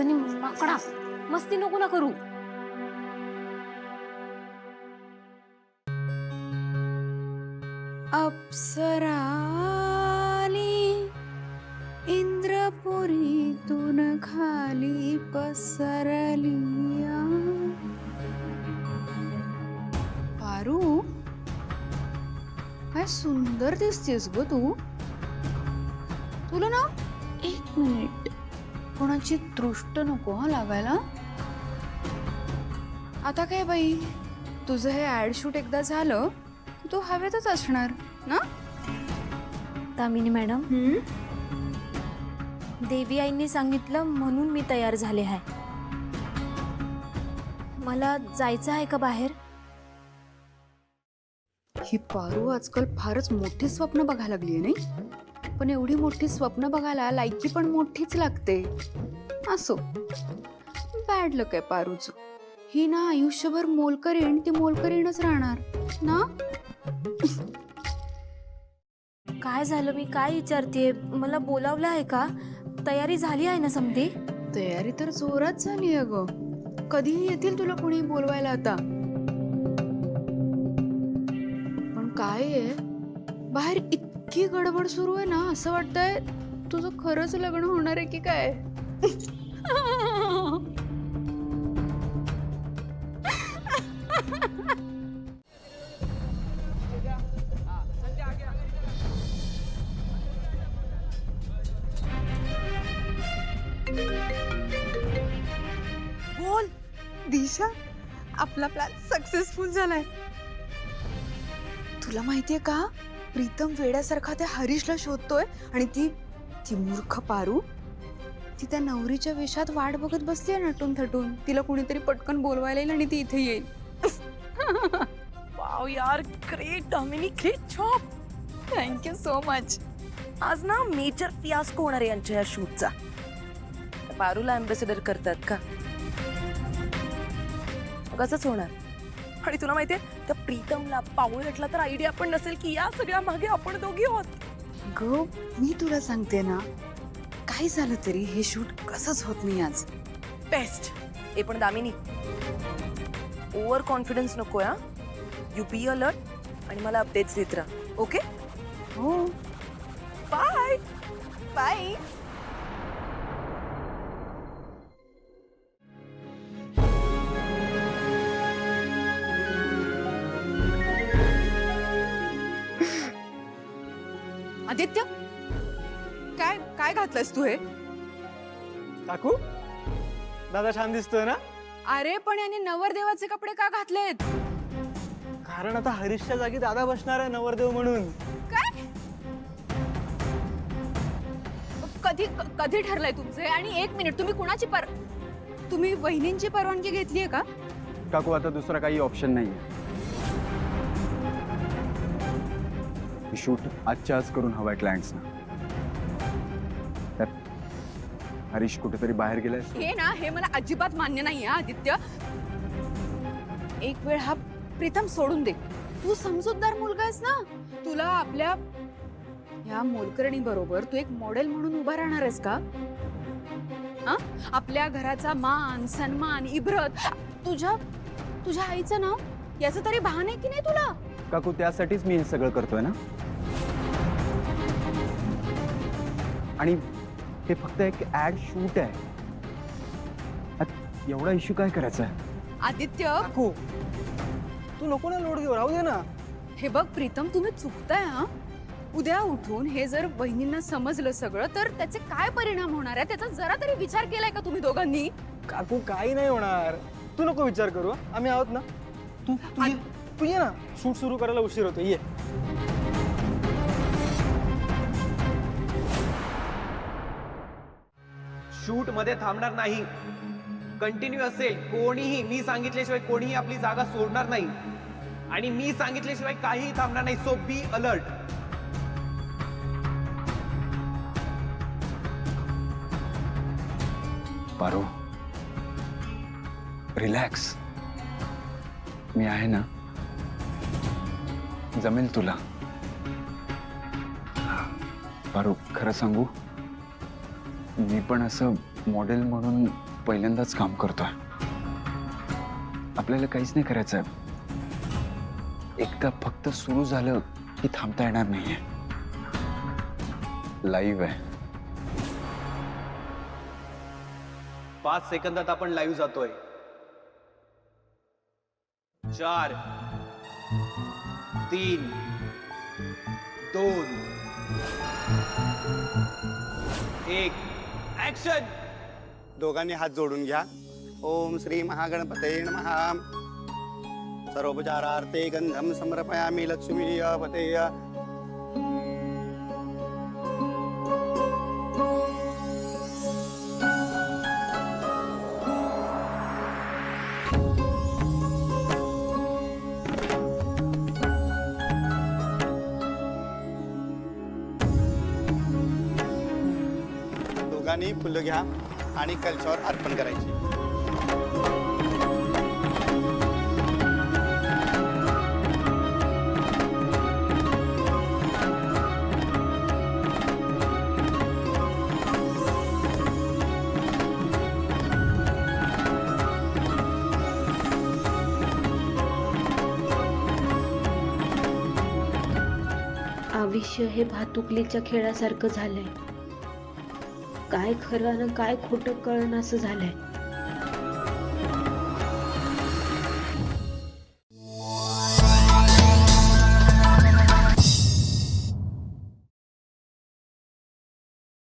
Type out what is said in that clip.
Balcony माकडा, मस्ती नको ना करू. अप्सरा आली इंद्रपुरीतून खाली पसरली. पारू, काय सुंदर दिसतेस ग तू. तुला ना 1 मिनिट कोणाची दृष्ट नको हा लागायला. आता काय बाई, तुझं हे ऍड शूट एकदा झालं की तू हवेतच असणार ना. दामिनी मॅडम, देवी आईंनी सांगितलं म्हणून मी तयार झाले आहे. मला जायचं आहे का बाहेर? ही पारू आजकाल फारच मोठी स्वप्न बघायला लागली आहे नाही. पण एवढी मोठी स्वप्न बघायला लायकी पण मोठीच लागते. असो, बॅड लक आहे पारूचं. ही ना आयुष्यभर मोलकरीण ती मोलकरीणच राहणार ना. काय झालं? मी काय विचारते? मला बोलावलं आहे का? तयारी झाली आहे ना समधी? तयारी तर जोरात झाली आहे ग. कधीही येतील तुला कोणी बोलवायला आता. पण काय आहे, बाहेर इतकी गडबड सुरू आहे ना, असं वाटतंय तुझं खरंच लग्न होणार आहे की काय. बोल दिशा, आपला प्लॅन सक्सेसफुल झालाय. तुला माहितीये का, प्रीतम वेड्यासारखा त्या हरीशला शोधतोय आणि ती मूर्ख पारू ती त्या नवरीच्या वेशात वाट बघत बसली आहे नटून थटून. तिला कुणीतरी पटकन बोलवायला येईल आणि ती इथे येईल. वाव यार, great Damini, great job. Thank you so much. आज ना मेजर फियास्को होणार आहे यांच्या या शूटचा. पारूला अँबॅसेडर करतात का? कसंच होणार. आणि तुला माहितीये, त्या प्रीतमला पावळटला तर आयडिया पण नसेल की या सगळ्या मागे आपण दोघी आहोत. ग, मी तुला सांगते ना, काही झालं तरी हे शूट कसंच होत नाही आज. बेस्ट. हे पण दामिनी, ओव्हर कॉन्फिडन्स नको या. यू बी अलर्ट आणि मला अपडेट्स देत राहा. ओके? हो. Bye bye. आदित्य, काय काय घातलंस तू हे? काकू, दादा छान दिसतोय ना. अरे पण याने नवरदेवाचे कपडे का घातलेत? कारण आता हरीशच्या जागी दादा बसणार आहे नवरदेव म्हणून. काय? कधी कधी ठरलंय तुमचे? आणि 1 मिनिट, तुम्ही वहिनींची परवानगी घेतलीये का? काकू, आता दुसरा काही ऑप्शन नाहीये. शूट आजच्या आज करून हवाय क्लायंट्सना. तर हरीश कुठेतरी बाहेर गेलाय. हे ना, हे मला अजिबात मान्य नाहीये आदित्य. एक वेळ हा प्रीतम सोडून दे. तू समजूतदार मुलगा आहेस ना. तुला आपल्या ह्या मोलकर्णी बरोबर तू एक मॉडेल म्हणून उभा राहणार आहेस का? आपल्या घराचा मान सन्मान इब्रत तुझ्या आईचं नाव याचं तरी भान आहे की नाही तुला? काकू, त्यासाठीच मी हे सगळं करतोय ना. आणि हे फक्त एक ऍड शूट आहे. एवढा इश्यू काय करायचा आहे? आदित्य, काकू, तू नको ना लोड घेऊ, राहू दे ना. हे बघ प्रीतम, तुम्ही चुकताय. उद्या उठून हे जर बहिणींना समजलं सगळं तर त्याचे काय परिणाम होणार आहे त्याचा जरा तरी विचार केलाय का तुम्ही दोघांनी? काकू, काही नाही होणार. तू नको विचार करू, आम्ही आहोत ना. तू तू ये ना, शूट सुरू करायला उशीर होतो. ये. शूट मध्ये थांबणार नाही, कंटिन्यू असेल. कोणीही, मी सांगितल्याशिवाय कोणीही आपली जागा सोडणार नाही आणि मी सांगितल्याशिवाय काहीही थांबणार नाही. So be alert. Paro, relax. मी आहे ना, जमेल तुला. पारो, खरं सांगू, मी पण असं मॉडेल म्हणून पहिल्यांदाच काम करतोय. आपल्याला काहीच नाही करायचं. एकदा फक्त सुरू झालं की थांबता येणार नाहीये. लाईव्ह आहे. 5 सेकंदात आपण लाईव्ह जातोय. 4 3 2 1 ऍक्शन. दोघांनी हात जोडून घ्या. ओम श्री महागणपते नमः. सर्वोपचारार्थे गंधम समर्पयामि लक्ष्मी पतेय. दोघांनी फुलं घ्या आणि कलशावर अर्पण करायची. आयुष्य हे भातुकलीच्या खेळासारखं झालंय. काय खरं आणि काय खोटं कळण असं झालंय.